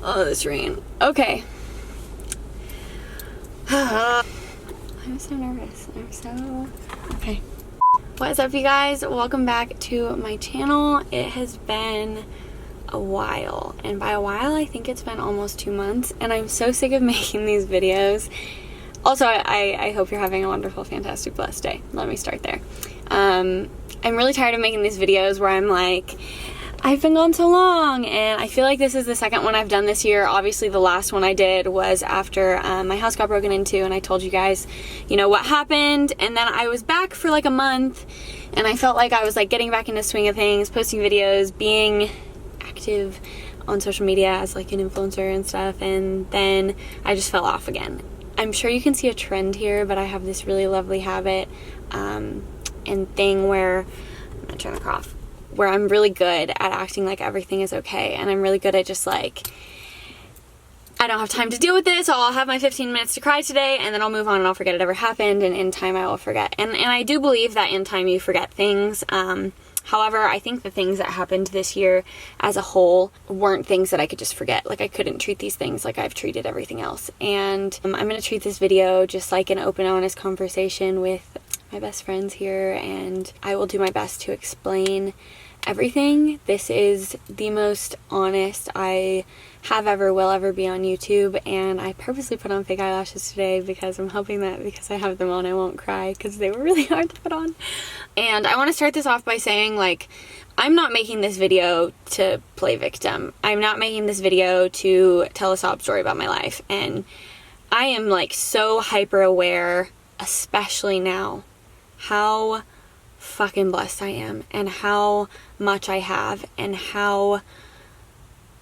Oh, this rain. Okay. I'm so nervous. Okay. What is up, you guys? Welcome back to my channel. It has been a while, and by a while I think it's been almost 2 months, and I'm so sick of making these videos. Also, I hope you're having a wonderful, fantastic, blessed day. Let me start there. I'm really tired of making these videos where I'm like, I've been gone so long, and I feel like this is the second one I've done this year. Obviously, the last one I did was after my house got broken into, and I told you guys, you know, what happened, and then I was back for like a month, and I felt like I was like getting back into the swing of things, posting videos, being active on social media as like an influencer and stuff, and then I just fell off again. I'm sure you can see a trend here, but I have this really lovely habit and thing where, I'm gonna turn the car off, where I'm really good at acting like everything is okay, and I'm really good at just like, I don't have time to deal with this, so I'll have my 15 minutes to cry today, and then I'll move on and I'll forget it ever happened, and in time I will forget. And I do believe that in time you forget things. However, I think the things that happened this year as a whole weren't things that I could just forget. Like, I couldn't treat these things like I've treated everything else. And I'm going to treat this video just like an open, honest conversation with my best friends here, and I will do my best to explain everything. This is the most honest I have ever, will ever be on YouTube, and I purposely put on fake eyelashes today because I'm hoping that because I have them on I won't cry, because they were really hard to put on. And I want to start this off by saying, like, I'm not making this video to play victim. I'm not making this video to tell a sob story about my life, and I am like so hyper aware, especially now, how fucking blessed I am, and how much I have, and how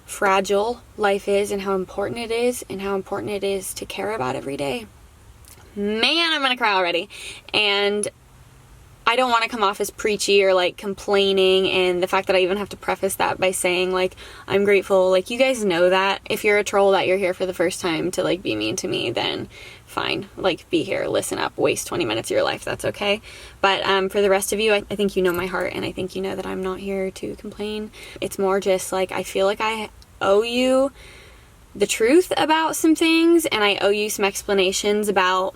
fragile life is, and how important it is, and how important it is to care about every day. Man, I'm gonna cry already. And I don't want to come off as preachy or like complaining, and the fact that I even have to preface that by saying like I'm grateful, like, you guys know that. If you're a troll that you're here for the first time to like be mean to me, then fine, like, be here, listen up, waste 20 minutes of your life, that's okay. But for the rest of you, I think you know my heart, and I think you know that I'm not here to complain. It's more just like I feel like I owe you the truth about some things, and I owe you some explanations about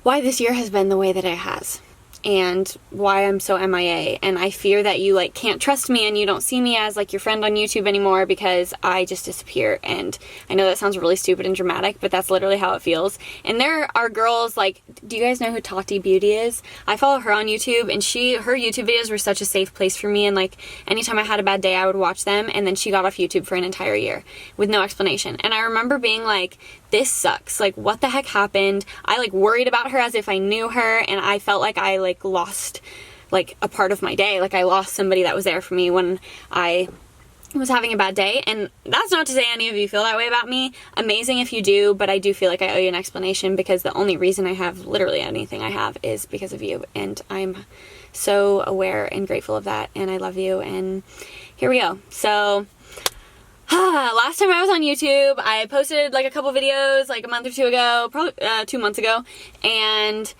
why this year has been the way that it has, and why I'm so MIA. And I fear that you like can't trust me, and you don't see me as like your friend on YouTube anymore because I just disappear. And I know that sounds really stupid and dramatic, but that's literally how it feels. And there are girls like, do you guys know who Tati Beauty is? I follow her on YouTube, and her YouTube videos were such a safe place for me, and like anytime I had a bad day I would watch them. And then she got off YouTube for an entire year with no explanation, and I remember being like, this sucks, like what the heck happened? I like worried about her as if I knew her, and I felt like I like lost like a part of my day, like I lost somebody that was there for me when I was having a bad day. And that's not to say any of you feel that way about me. Amazing if you do, but I do feel like I owe you an explanation, because the only reason I have literally anything I have is because of you, and I'm so aware and grateful of that, and I love you. And here we go. So last time I was on YouTube, I posted like a couple videos like a month or two ago, probably 2 months ago, and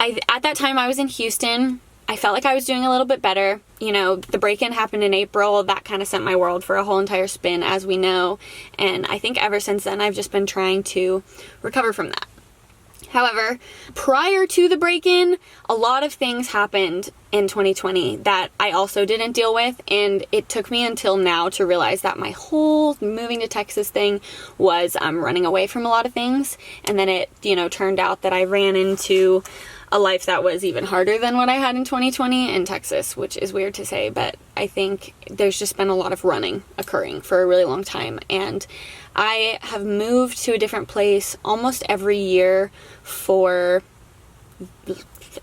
at that time I was in Houston. I felt like I was doing a little bit better. You know, the break-in happened in April. That kind of sent my world for a whole entire spin, as we know, and I think ever since then I've just been trying to recover from that. However, prior to the break-in, a lot of things happened in 2020 that I also didn't deal with, and it took me until now to realize that my whole moving to Texas thing was running away from a lot of things. And then it, you know, turned out that I ran into a life that was even harder than what I had in 2020 in Texas, which is weird to say, but I think there's just been a lot of running occurring for a really long time. And I have moved to a different place almost every year for,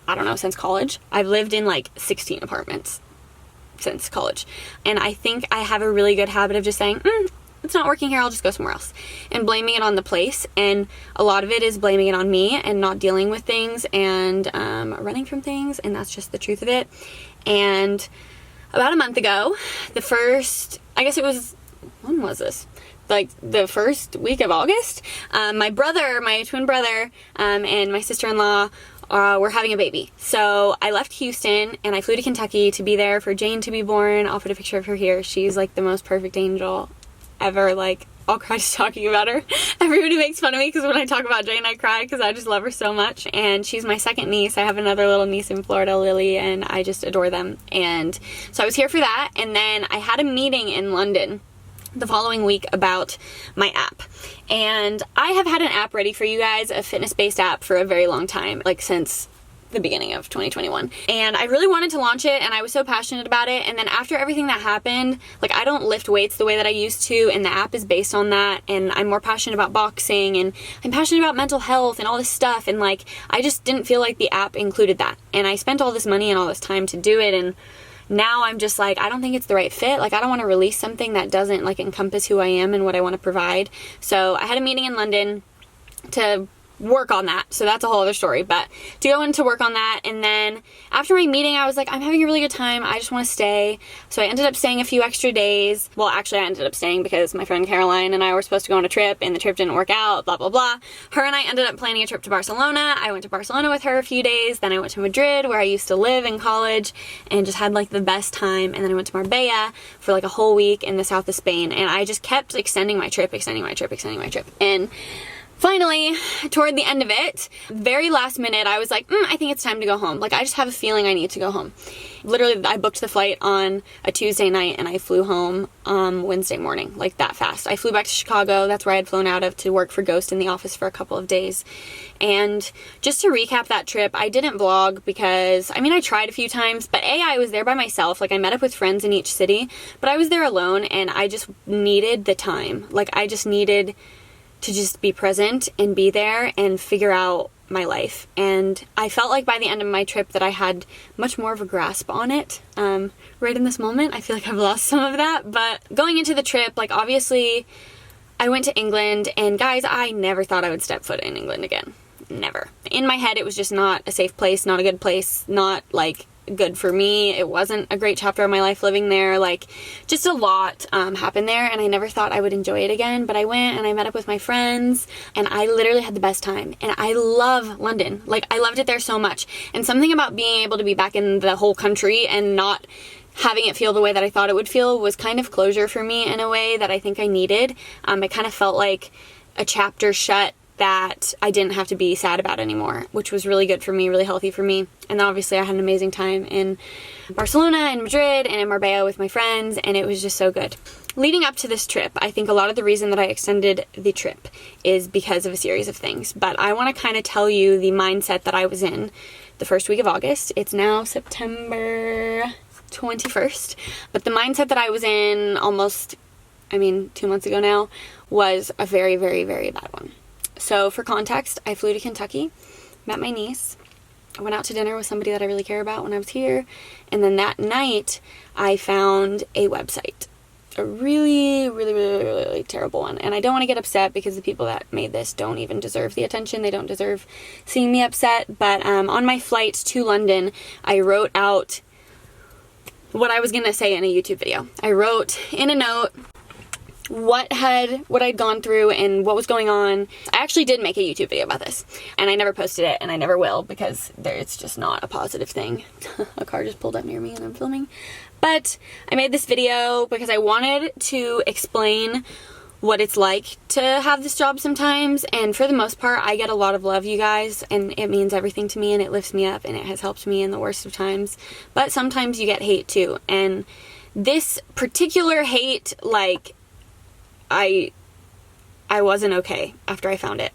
I don't know, since college. I've lived in like 16 apartments since college. And I think I have a really good habit of just saying, it's not working here, I'll just go somewhere else, and blaming it on the place. And a lot of it is blaming it on me and not dealing with things and running from things, and that's just the truth of it. And about a month ago, the first, I guess it was, when was this? Like the first week of August, my twin brother, and my sister-in-law were having a baby. So I left Houston and I flew to Kentucky to be there for Jane to be born. I'll put a picture of her here. She's like the most perfect angel ever. Like, I'll cry just talking about her. Everybody makes fun of me because when I talk about Jane, I cry because I just love her so much. And she's my second niece. I have another little niece in Florida, Lily, and I just adore them. And so I was here for that. And then I had a meeting in London the following week about my app. And I have had an app ready for you guys, a fitness-based app, for a very long time, like since the beginning of 2021, and I really wanted to launch it, and I was so passionate about it. And then after everything that happened, like, I don't lift weights the way that I used to, and the app is based on that, and I'm more passionate about boxing, and I'm passionate about mental health and all this stuff, and like, I just didn't feel like the app included that. And I spent all this money and all this time to do it, and now I'm just like, I don't think it's the right fit. Like, I don't want to release something that doesn't like encompass who I am and what I want to provide. So I had a meeting in London to work on that. So that's a whole other story, but to go into work on that. And then after my meeting, I was like, I'm having a really good time. I just want to stay. So I ended up staying a few extra days. Well, actually I ended up staying because my friend Caroline and I were supposed to go on a trip, and the trip didn't work out, blah, blah, blah. Her and I ended up planning a trip to Barcelona. I went to Barcelona with her a few days. Then I went to Madrid, where I used to live in college, and just had like the best time. And then I went to Marbella for like a whole week in the south of Spain. And I just kept extending my trip. And finally, toward the end of it, very last minute, I was like, I think it's time to go home. Like, I just have a feeling I need to go home. Literally, I booked the flight on a Tuesday night, and I flew home Wednesday morning, like that fast. I flew back to Chicago. That's where I had flown out of to work for Ghost in the office for a couple of days. And just to recap that trip, I didn't vlog because, I mean, I tried a few times, but I was there by myself. Like, I met up with friends in each city, but I was there alone, and I just needed the time. Like, I just needed to just be present and be there and figure out my life. And I felt like by the end of my trip that I had much more of a grasp on it. Right in this moment, I feel like I've lost some of that. But going into the trip, like, obviously I went to England, and guys, I never thought I would step foot in England again. Never. In my head, it was just not a safe place, not a good place, not like good for me. It wasn't a great chapter of my life living there. Like, just a lot happened there, and I never thought I would enjoy it again. But I went and I met up with my friends, and I literally had the best time. And I love London. Like, I loved it there so much. And something about being able to be back in the whole country and not having it feel the way that I thought it would feel was kind of closure for me in a way that I think I needed. It kind of felt like a chapter shut that I didn't have to be sad about anymore, which was really good for me, really healthy for me. And then obviously I had an amazing time in Barcelona and Madrid and in Marbella with my friends, and it was just so good. Leading up to this trip, I think a lot of the reason that I extended the trip is because of a series of things, but I want to kind of tell you the mindset that I was in the first week of August. It's now September 21st, but the mindset that I was in 2 months ago now was a very, very, very bad one. So for context, I flew to Kentucky, met my niece, I went out to dinner with somebody that I really care about when I was here, and then that night I found a website, a really, really, really, really, really terrible one. And I don't want to get upset because the people that made this don't even deserve the attention. They don't deserve seeing me upset. But on my flight to London, I wrote out what I was going to say in a YouTube video. I wrote in a note what I'd gone through and what was going on. I actually did make a YouTube video about this, and I never posted it, and I never will, because it's just not a positive thing. A car just pulled up near me and I'm filming. But I made this video because I wanted to explain what it's like to have this job sometimes, and for the most part I get a lot of love, you guys, and it means everything to me, and it lifts me up, and it has helped me in the worst of times. But sometimes you get hate too, and this particular hate, like, I wasn't okay after I found it.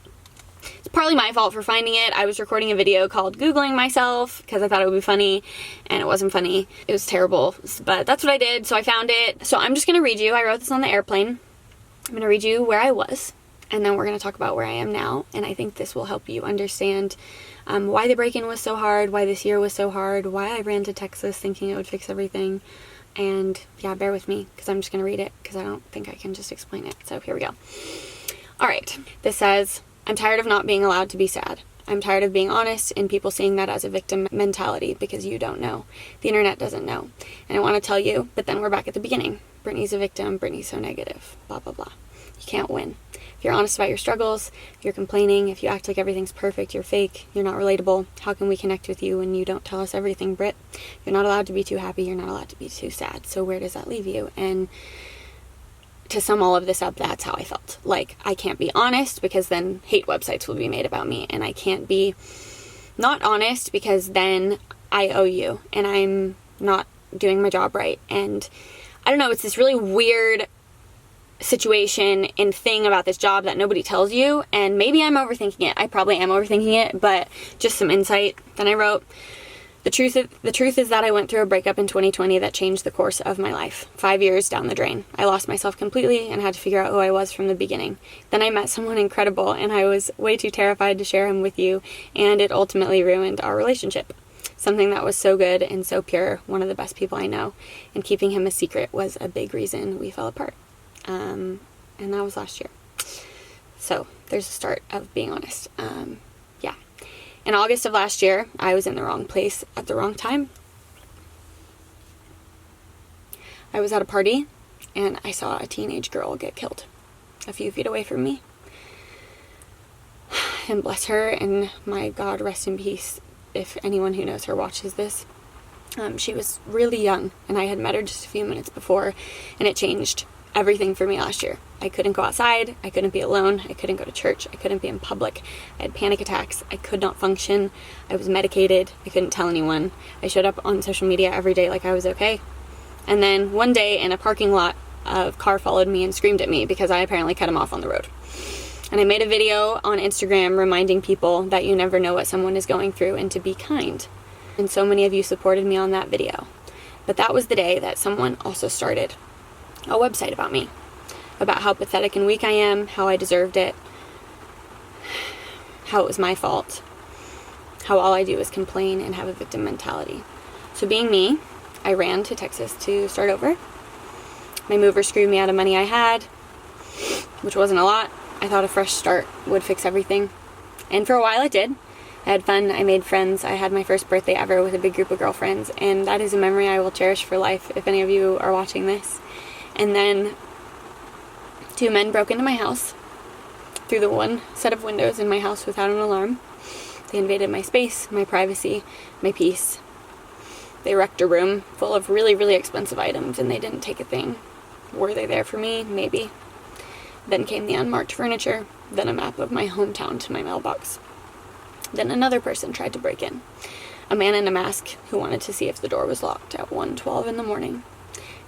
It's partly my fault for finding it. I was recording a video called Googling myself because I thought it would be funny, and it wasn't funny. It was terrible, but that's what I did, so I found it. So I'm just going to read you. I wrote this on the airplane. I'm going to read you where I was, and then we're going to talk about where I am now, and I think this will help you understand why the break-in was so hard, why this year was so hard, why I ran to Texas thinking it would fix everything. And yeah, bear with me because I'm just going to read it because I don't think I can just explain it. So here we go. All right. This says, I'm tired of not being allowed to be sad. I'm tired of being honest and people seeing that as a victim mentality because you don't know. The internet doesn't know. And I want to tell you, but then we're back at the beginning. Brittany's a victim. Brittany's so negative. Blah, blah, blah. You can't win. If you're honest about your struggles, if you're complaining, if you act like everything's perfect, you're fake, you're not relatable. How can we connect with you when you don't tell us everything, Britt? You're not allowed to be too happy. You're not allowed to be too sad. So where does that leave you? And to sum all of this up, that's how I felt. Like, I can't be honest because then hate websites will be made about me, and I can't be not honest because then I owe you and I'm not doing my job right. And I don't know, it's this really weird situation and thing about this job that nobody tells you, and maybe I'm overthinking it. I probably am overthinking it, but just some insight. Then I wrote, the truth is that I went through a breakup in 2020 that changed the course of my life. 5 years down the drain. I lost myself completely and had to figure out who I was from the beginning. Then I met someone incredible, and I was way too terrified to share him with you, and it ultimately ruined our relationship. Something that was so good and so pure, one of the best people I know, and keeping him a secret was a big reason we fell apart. And that was last year. So there's a start of being honest. Yeah. In August of last year, I was in the wrong place at the wrong time. I was at a party and I saw a teenage girl get killed a few feet away from me. And bless her, and my God, rest in peace if anyone who knows her watches this. She was really young, and I had met her just a few minutes before, and it changed everything for me last year. I couldn't go outside, I couldn't be alone, I couldn't go to church, I couldn't be in public, I had panic attacks, I could not function, I was medicated, I couldn't tell anyone, I showed up on social media every day like I was okay. And then one day in a parking lot, a car followed me and screamed at me because I apparently cut him off on the road. And I made a video on Instagram reminding people that you never know what someone is going through and to be kind. And so many of you supported me on that video. But that was the day that someone also started a website about me, about how pathetic and weak I am, how I deserved it, how it was my fault, how all I do is complain and have a victim mentality. So being me, I ran to Texas to start over. My mover screwed me out of money I had, which wasn't a lot. I thought a fresh start would fix everything. And for a while it did. I had fun, I made friends, I had my first birthday ever with a big group of girlfriends, and that is a memory I will cherish for life if any of you are watching this. And then 2 men broke into my house through the one set of windows in my house without an alarm. They invaded my space, my privacy, my peace. They wrecked a room full of really, really expensive items, and they didn't take a thing. Were they there for me? Maybe. Then came the unmarked furniture, then a map of my hometown to my mailbox. Then another person tried to break in. A man in a mask who wanted to see if the door was locked at 1:12 in the morning.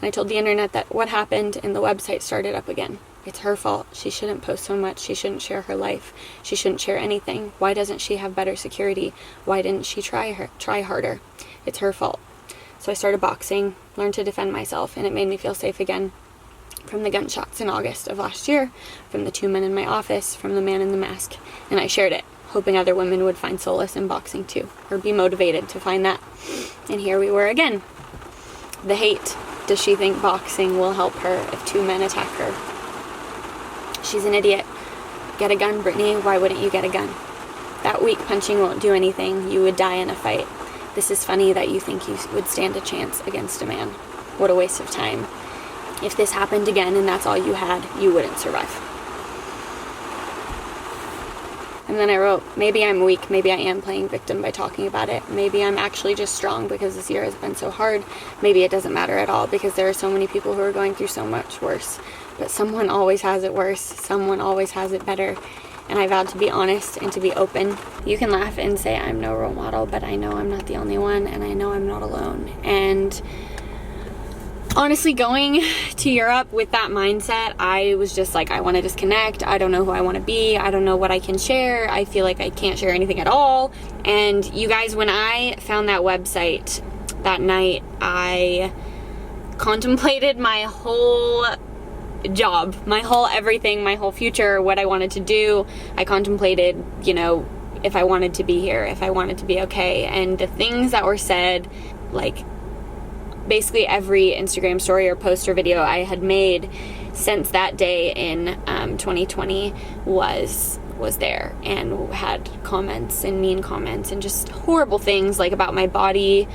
And I told the internet that what happened, and the website started up again. It's her fault. She shouldn't post so much. She shouldn't share her life. She shouldn't share anything. Why doesn't she have better security? Why didn't she try harder? It's her fault. So I started boxing, learned to defend myself, and it made me feel safe again. From the gunshots in August of last year, from the 2 men in my office, from the man in the mask. And I shared it, hoping other women would find solace in boxing too, or be motivated to find that. And here we were again. The hate. Does she think boxing will help her if 2 men attack her? She's an idiot. Get a gun, Brittany. Why wouldn't you get a gun? That weak punching won't do anything. You would die in a fight. This is funny that you think you would stand a chance against a man. What a waste of time. If this happened again and that's all you had, you wouldn't survive. And then I wrote, maybe I'm weak, maybe I am playing victim by talking about it. Maybe I'm actually just strong because this year has been so hard. Maybe it doesn't matter at all because there are so many people who are going through so much worse. But someone always has it worse. Someone always has it better. And I vowed to be honest and to be open. You can laugh and say I'm no role model, but I know I'm not the only one, and I know I'm not alone. And honestly, going to Europe with that mindset, I was just like, I want to disconnect. I don't know who I want to be. I don't know what I can share. I feel like I can't share anything at all. And you guys, when I found that website that night, I contemplated my whole job, my whole everything, my whole future, what I wanted to do. I contemplated, if I wanted to be here, if I wanted to be okay. And the things that were said, like, basically every Instagram story or post or video I had made since that day in 2020 was there, and had comments and mean comments and just horrible things like about my body,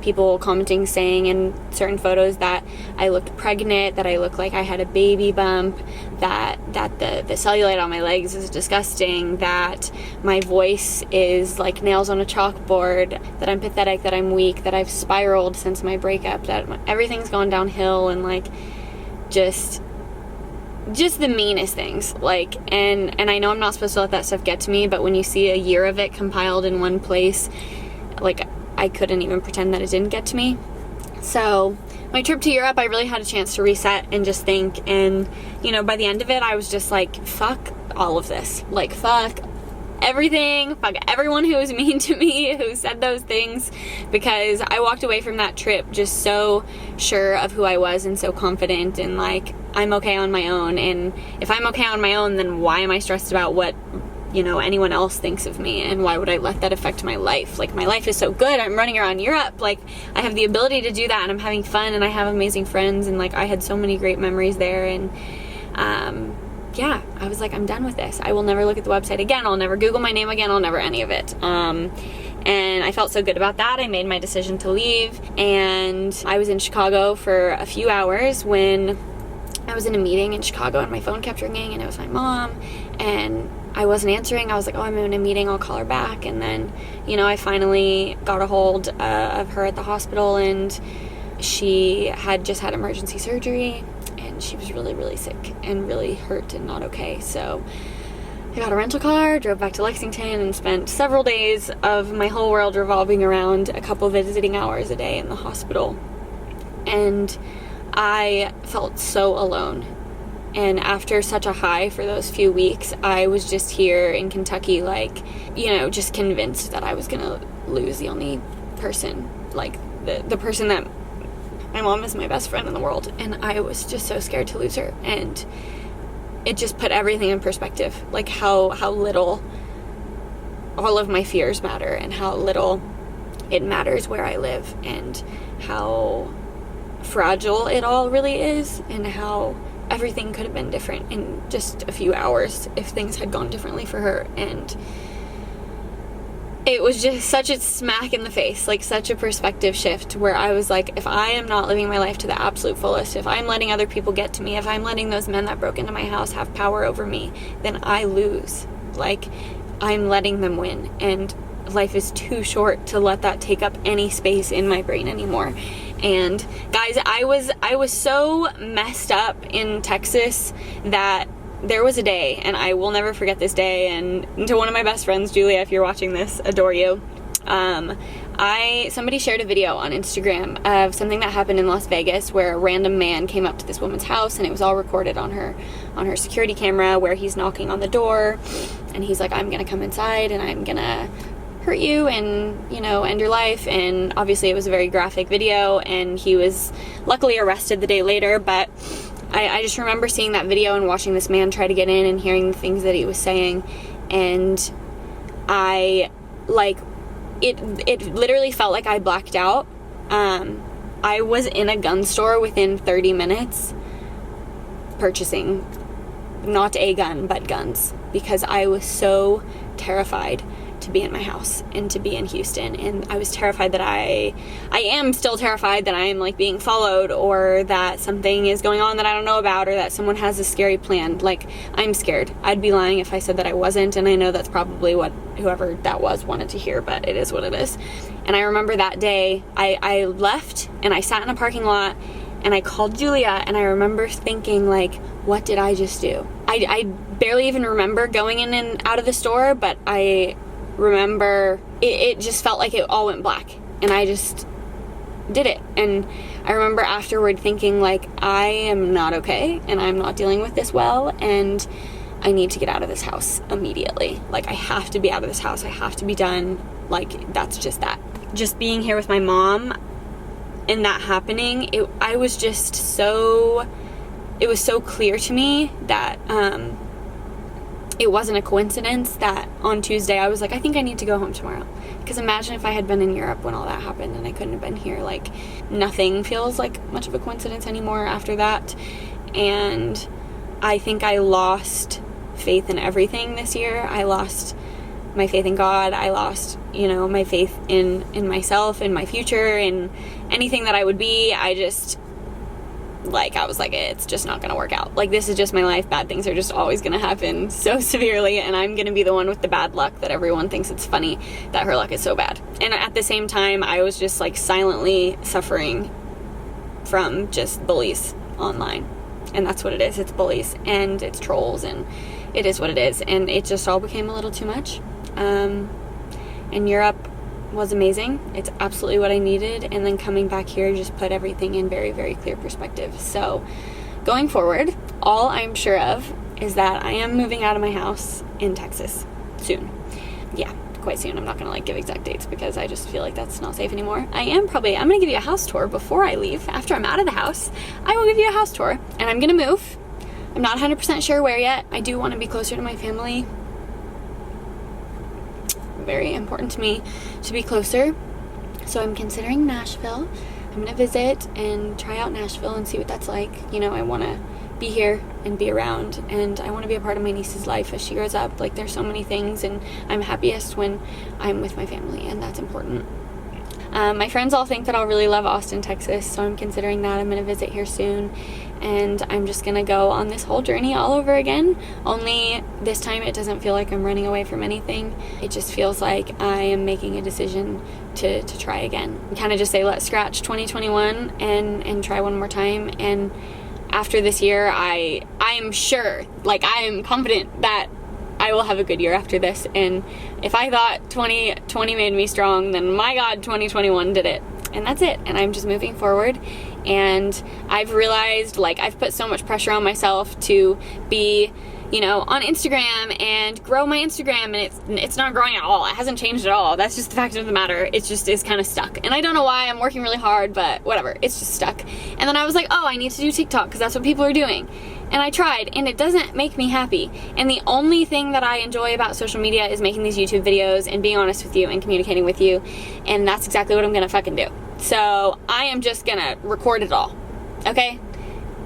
people commenting saying in certain photos that I looked pregnant, that I looked like I had a baby bump, that the cellulite on my legs is disgusting, that my voice is like nails on a chalkboard, that I'm pathetic, that I'm weak, that I've spiraled since my breakup, that everything's gone downhill, and like just the meanest things. Like, and I know I'm not supposed to let that stuff get to me, but when you see a year of it compiled in one place, like, I couldn't even pretend that it didn't get to me. So my trip to Europe, I really had a chance to reset and just think, and, you know, by the end of it, I was just like, fuck all of this. Like, fuck everything, fuck everyone who was mean to me, who said those things, because I walked away from that trip just so sure of who I was and so confident, and like, I'm okay on my own. And if I'm okay on my own, then why am I stressed about what, you know, anyone else thinks of me, and why would I let that affect my life? Like, my life is so good, I'm running around Europe, like, I have the ability to do that, and I'm having fun, and I have amazing friends, and like, I had so many great memories there. And yeah, I was like, I'm done with this. I will never look at the website again. I'll never Google my name again. I'll never any of it. And I felt so good about that. I made my decision to leave, and I was in Chicago for a few hours when I was in a meeting in Chicago, and my phone kept ringing, and it was my mom, and I wasn't answering. I was like, oh, I'm in a meeting, I'll call her back. And then, you know, I finally got a hold of her at the hospital, and she had just had emergency surgery, and she was really, really sick and really hurt and not okay. So I got a rental car, drove back to Lexington, and spent several days of my whole world revolving around a couple visiting hours a day in the hospital. And I felt so alone. And after such a high for those few weeks, I was just here in Kentucky, like, you know, just convinced that I was gonna lose the only person, like, the person that, my mom is my best friend in the world, and I was just so scared to lose her. And it just put everything in perspective, like how little all of my fears matter, and how little it matters where I live, and how fragile it all really is, and how everything could have been different in just a few hours if things had gone differently for her. And it was just such a smack in the face, like such a perspective shift, where I was like, if I am not living my life to the absolute fullest, if I'm letting other people get to me, if I'm letting those men that broke into my house have power over me, then I lose. Like, I'm letting them win, and life is too short to let that take up any space in my brain anymore. And guys, I was so messed up in Texas that there was a day, and I will never forget this day. And to one of my best friends, Julia, if you're watching this, adore you. Somebody shared a video on Instagram of something that happened in Las Vegas, where a random man came up to this woman's house, and it was all recorded on her security camera, where he's knocking on the door, and he's like, I'm gonna come inside, and I'm gonna hurt you, and, you know, end your life. And obviously it was a very graphic video, and he was luckily arrested the day later. But I just remember seeing that video and watching this man try to get in, and hearing the things that he was saying, and I, like, it literally felt like I blacked out. I was in a gun store within 30 minutes purchasing not a gun, but guns, because I was so terrified to be in my house and to be in Houston. And I was terrified that I am still terrified that I am, like, being followed, or that something is going on that I don't know about, or that someone has a scary plan. Like, I'm scared. I'd be lying if I said that I wasn't, and I know that's probably what whoever that was wanted to hear, but it is what it is. And I remember that day, I left, and I sat in a parking lot, and I called Julia, and I remember thinking, like, what did I just do? I barely even remember going in and out of the store, but I remember it just felt like it all went black, and I just did it. And I remember afterward thinking, like, I am not okay, and I'm not dealing with this well, and I need to get out of this house immediately. Like, I have to be out of this house. I have to be done. Like, that's just that. Just being here with my mom and that happening, it was so clear to me that it wasn't a coincidence that on Tuesday I was like, I think I need to go home tomorrow. Because imagine if I had been in Europe when all that happened and I couldn't have been here. Like, nothing feels like much of a coincidence anymore after that. And I think I lost faith in everything this year. I lost my faith in God. I lost, you know, my faith in myself, in my future, in anything that I would be. I was like, it's just not gonna work out. Like, this is just my life. Bad things are just always gonna happen so severely, and I'm gonna be the one with the bad luck that everyone thinks it's funny that her luck is so bad. And at the same time, I was just, like, silently suffering from just bullies online. And that's what it is. It's bullies and it's trolls, and it is what it is. And it just all became a little too much. And Europe was amazing. It's absolutely what I needed. And then coming back here just put everything in very, very clear perspective. So going forward, all I'm sure of is that I am moving out of my house in Texas soon. Yeah, quite soon. I'm not gonna like give exact dates because I just feel like that's not safe anymore. I'm gonna give you a house tour before I leave. After I'm out of the house, I will give you a house tour, and I'm gonna move. I'm not 100% sure where yet. I do want to be closer to my family. Very important to me to be closer. So I'm considering Nashville. I'm gonna visit and try out Nashville and see what that's like. You know, I want to be here and be around, and I want to be a part of my niece's life as she grows up. Like, there's so many things, and I'm happiest when I'm with my family, and that's important. My friends all think that I'll really love Austin, Texas, so I'm considering that. I'm going to visit here soon, and I'm just going to go on this whole journey all over again. Only this time it doesn't feel like I'm running away from anything. It just feels like I am making a decision to try again. Kind of just say, let's scratch 2021 and try one more time. And after this year, I am sure, like, I am confident that I will have a good year after this. And if I thought 2020 made me strong, then my God, 2021 did it. And that's it. And I'm just moving forward. And I've realized, like, I've put so much pressure on myself to be, you know, on Instagram and grow my Instagram, and it's not growing at all. It hasn't changed at all. That's just the fact of the matter. It just is kind of stuck. And I don't know why. I'm working really hard, but whatever. It's just stuck. And then I was like, oh, I need to do TikTok because that's what people are doing. And I tried, and it doesn't make me happy. And the only thing that I enjoy about social media is making these YouTube videos and being honest with you and communicating with you. And that's exactly what I'm gonna fucking do. So I am just gonna record it all, okay?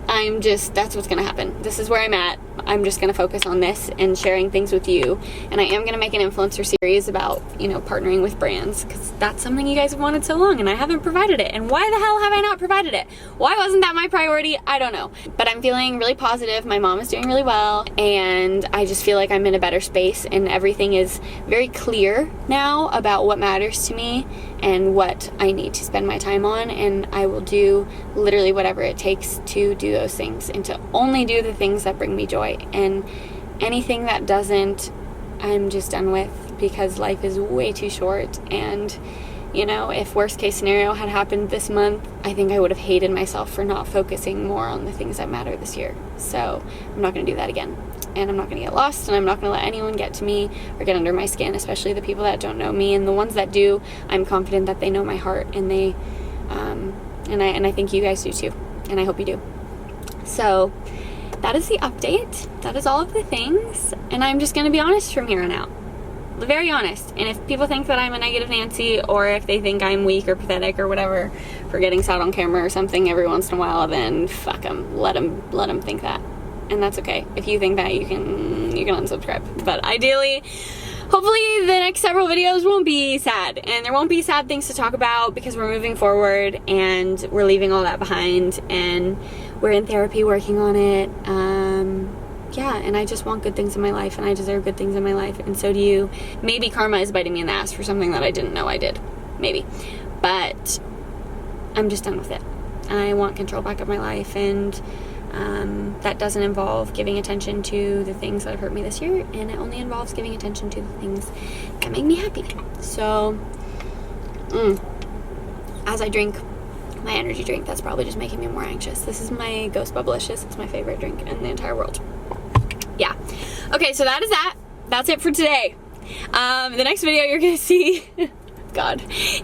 That's what's gonna happen. This is where I'm at. I'm just gonna focus on this and sharing things with you. And I am gonna make an influencer series about, you know, partnering with brands, because that's something you guys have wanted so long and I haven't provided it. And why the hell have I not provided it? Why wasn't that my priority? I don't know. But I'm feeling really positive. My mom is doing really well, and I just feel like I'm in a better space, and everything is very clear now about what matters to me and what I need to spend my time on. And I will do literally whatever it takes to do those things and to only do the things that bring me joy. And anything that doesn't, I'm just done with, because life is way too short. And, you know, if worst case scenario had happened this month, I think I would have hated myself for not focusing more on the things that matter this year. So I'm not going to do that again. And I'm not going to get lost, and I'm not going to let anyone get to me or get under my skin, especially the people that don't know me. And the ones that do, I'm confident that they know my heart, and they, and I think you guys do too, and I hope you do. So that is the update. That is all of the things, and I'm just going to be honest from here on out. Very honest. And if people think that I'm a negative Nancy, or if they think I'm weak or pathetic or whatever for getting sad on camera or something every once in a while, then fuck them. Let them think that. And that's okay. If you think that, you can unsubscribe. But ideally, hopefully the next several videos won't be sad, and there won't be sad things to talk about, because we're moving forward and we're leaving all that behind, and we're in therapy working on it. Yeah, and I just want good things in my life, and I deserve good things in my life, and so do you. Maybe karma is biting me in the ass for something that I didn't know I did. Maybe. But I'm just done with it. I want control back of my life, and that doesn't involve giving attention to the things that have hurt me this year, and it only involves giving attention to the things that make me happy. So, as I drink my energy drink, that's probably just making me more anxious. This is my Ghost Bubblicious. It's my favorite drink in the entire world. Yeah. Okay, so that is that. That's it for today. The next video you're gonna see God,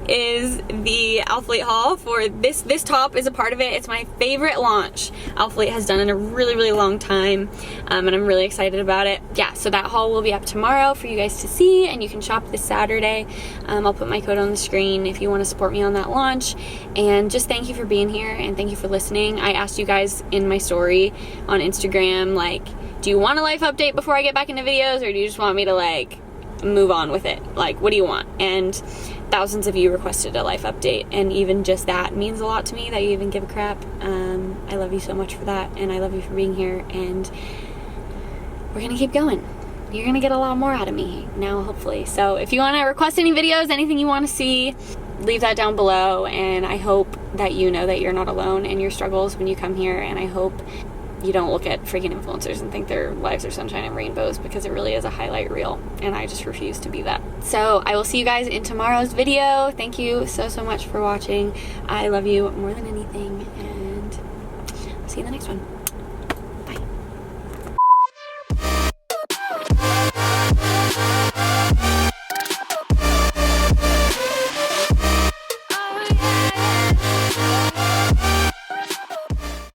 is the Alphalete haul for this. This top is a part of it. It's my favorite launch Alphalete has done in a really, really long time, and I'm really excited about it. Yeah, so that haul will be up tomorrow for you guys to see, and you can shop this Saturday. I'll put my code on the screen if you want to support me on that launch. And just thank you for being here, and thank you for listening. I asked you guys in my story on Instagram, like, do you want a life update before I get back into videos, or do you just want me to, like, move on with it? Like, what do you want? And thousands of you requested a life update, and even just that means a lot to me, that you even give a crap. I love you so much for that, and I love you for being here, and we're gonna keep going. You're gonna get a lot more out of me now, hopefully. So if you want to request any videos, anything you want to see, leave that down below. And I hope that you know that you're not alone in your struggles when you come here, and I hope you don't look at freaking influencers and think their lives are sunshine and rainbows, because it really is a highlight reel, and I just refuse to be that. So I will see you guys in tomorrow's video. Thank you so much for watching. I love you more than anything, and I'll see you in the next one.